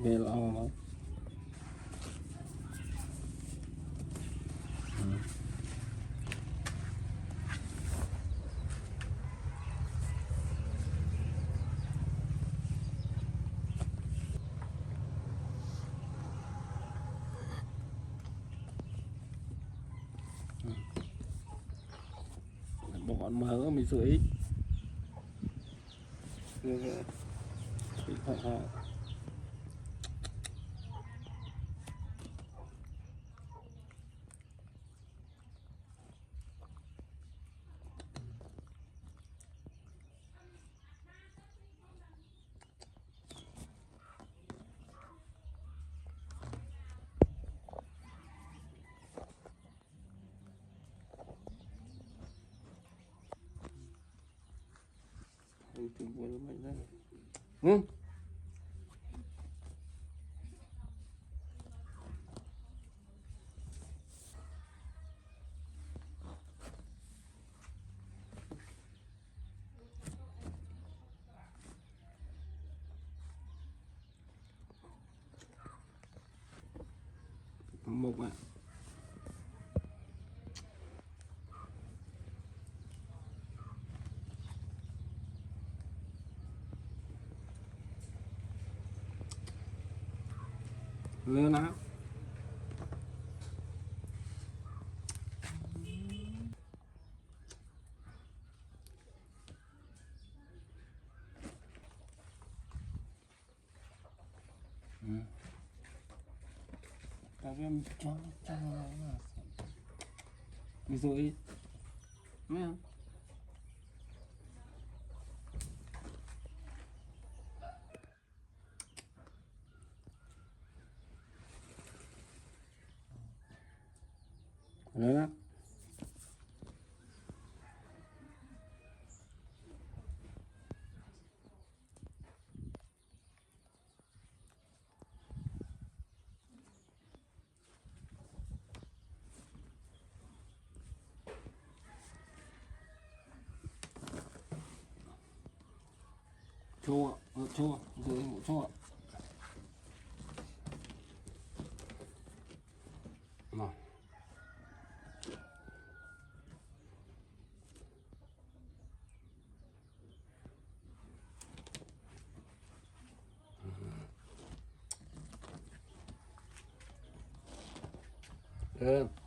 về lo nó bọn mở mình sưởi họ tìm buồn mạnh ra ừ. Một ạ lên nào các em cho ví dụ ít mấy không đấy đó chua chua rồi chua nào ừ.